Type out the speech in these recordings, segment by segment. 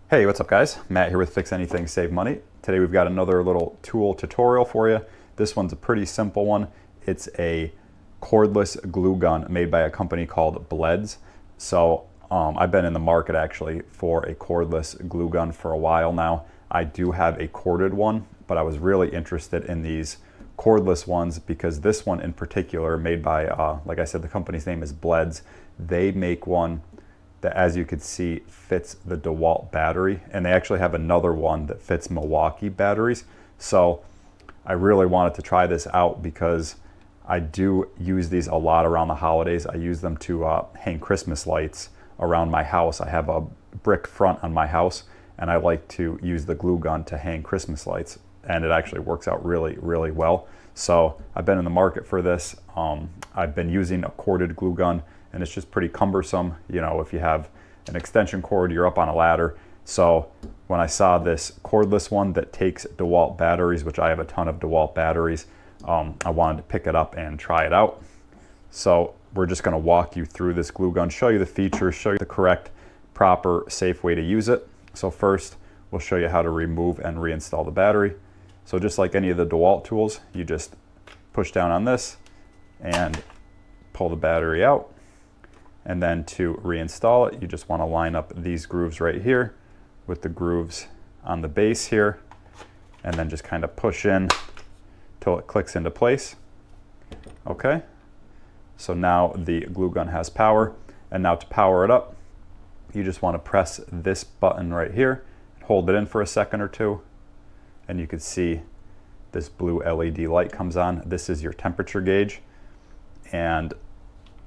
Hey, what's up guys? Matt here with Fix Anything Save Money. Today we've got another little tool tutorial for you. This one's a pretty simple one. It's a cordless glue gun made by a company called Bleds. So I've been in the market actually for a cordless glue gun for a while now. I do have a corded one, but I was really interested in these cordless ones because this one in particular, made by, like I said, the company's name is Bleds. They make one that, as you can see, fits the Dewalt battery, and they actually have another one that fits Milwaukee batteries. So I really wanted to try this out because I do use these a lot around the holidays. I use them to hang Christmas lights around my house. I have a brick front on my house, and I like to use the glue gun to hang Christmas lights, and it actually works out really, really well. So I've been in the market for this. I've been using a corded glue gun, and it's just pretty cumbersome. You know, if you have an extension cord, you're up on a ladder. So when I saw this cordless one that takes Dewalt batteries, which I have a ton of Dewalt batteries, I wanted to pick it up and try it out. So we're just going to walk you through this glue gun, show you the features, show you the correct, proper, safe way to use it. So first, we'll show you how to remove and reinstall the battery. So just like any of the Dewalt tools, you just push down on this and pull the battery out. And then to reinstall it, you just want to line up these grooves right here with the grooves on the base here, and then just kind of push in till it clicks into place. Okay, so now the glue gun has power, and now to power it up, you just want to press this button right here, hold it in for a second or two, and you can see this blue LED light comes on. This is your temperature gauge, and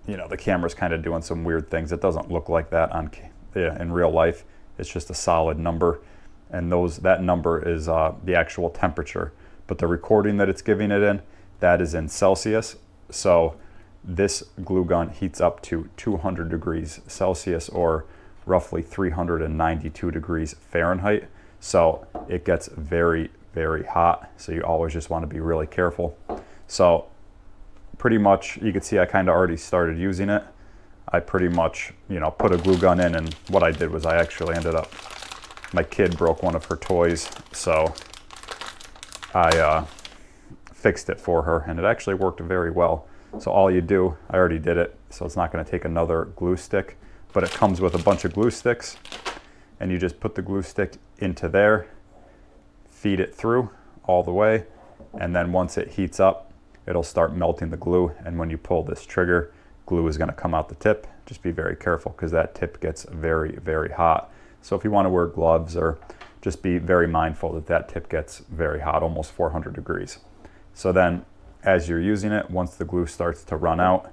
you know, the camera's kind of doing some weird things. It doesn't look like that in real life. It's just a solid number, and that number is the actual temperature. But the recording that it's giving it in, that is in Celsius. So this glue gun heats up to 200 degrees Celsius, or roughly 392 degrees Fahrenheit. So it gets very, very hot. So you always just want to be really careful. So pretty much, you can see I kind of already started using it. I pretty much, you know, put a glue gun in, and what I did was I actually ended up, my kid broke one of her toys, so I fixed it for her, and it actually worked very well. So all you do, I already did it, so it's not going to take another glue stick, but it comes with a bunch of glue sticks, and you just put the glue stick into there, feed it through all the way, and then once it heats up, it'll start melting the glue, and when you pull this trigger, glue is going to come out the tip. Just be very careful because that tip gets very, very hot. So if you want to wear gloves, or just be very mindful that that tip gets very hot, almost 400 degrees. So then as you're using it, once the glue starts to run out,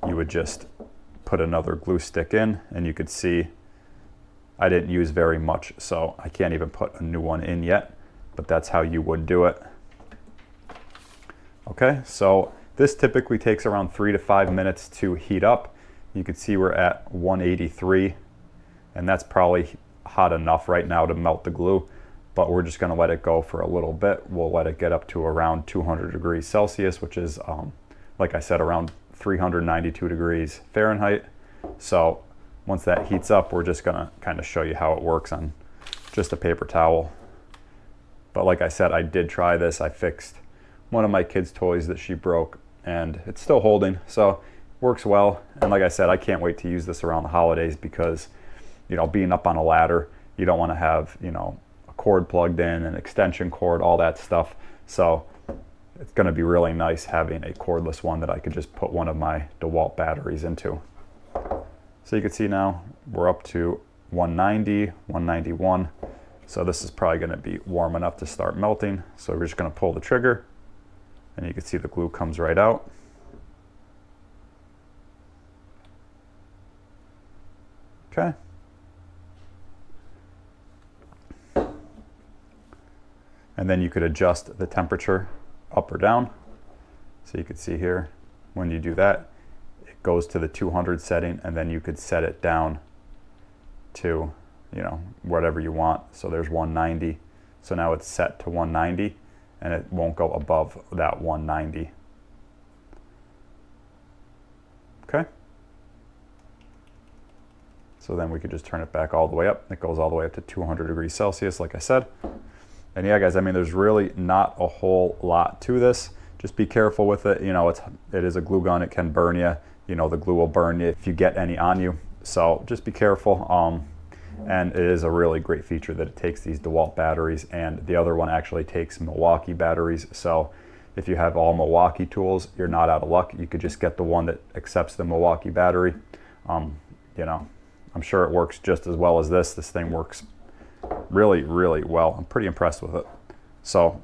you would just put another glue stick in, and you could see I didn't use very much, so I can't even put a new one in yet, but that's how you would do it. Okay, so this typically takes around 3 to 5 minutes to heat up. You can see we're at 183, and that's probably hot enough right now to melt the glue, but we're just going to let it go for a little bit. We'll let it get up to around 200 degrees Celsius, which is, like I said, around 392 degrees Fahrenheit. So once that heats up, we're just going to kind of show you how it works on just a paper towel. But like I said, I did try this. I fixed one of my kids' toys that she broke, and it's still holding, so works well. And like I said, I can't wait to use this around the holidays because, you know, being up on a ladder, you don't want to have, you know, a cord plugged in, an extension cord, all that stuff. So it's going to be really nice having a cordless one that I could just put one of my Dewalt batteries into. So you can see now we're up to 190, 191. So this is probably going to be warm enough to start melting. So we're just going to pull the trigger, and you can see the glue comes right out. Okay. And then you could adjust the temperature up or down. So you can see here, when you do that, it goes to the 200 setting, and then you could set it down to, you know, whatever you want. So there's 190. So now it's set to 190. And it won't go above that 190. Okay. So then we could just turn it back all the way up. It goes all the way up to 200 degrees Celsius, like I said. And yeah, guys, I mean, there's really not a whole lot to this. Just be careful with it. You know, it is a glue gun. It can burn you. You know, the glue will burn you if you get any on you. So just be careful. And it is a really great feature that it takes these Dewalt batteries, and the other one actually takes Milwaukee batteries. So if you have all Milwaukee tools, you're not out of luck. You could just get the one that accepts the Milwaukee battery. You know, I'm sure it works just as well as this. This thing works really, really well. I'm pretty impressed with it. So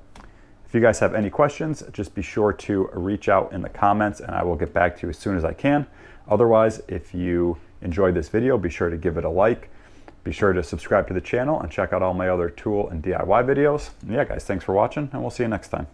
if you guys have any questions, just be sure to reach out in the comments and I will get back to you as soon as I can. Otherwise, if you enjoyed this video, be sure to give it a like. Be sure to subscribe to the channel and check out all my other tool and DIY videos. And yeah, guys, thanks for watching, and we'll see you next time.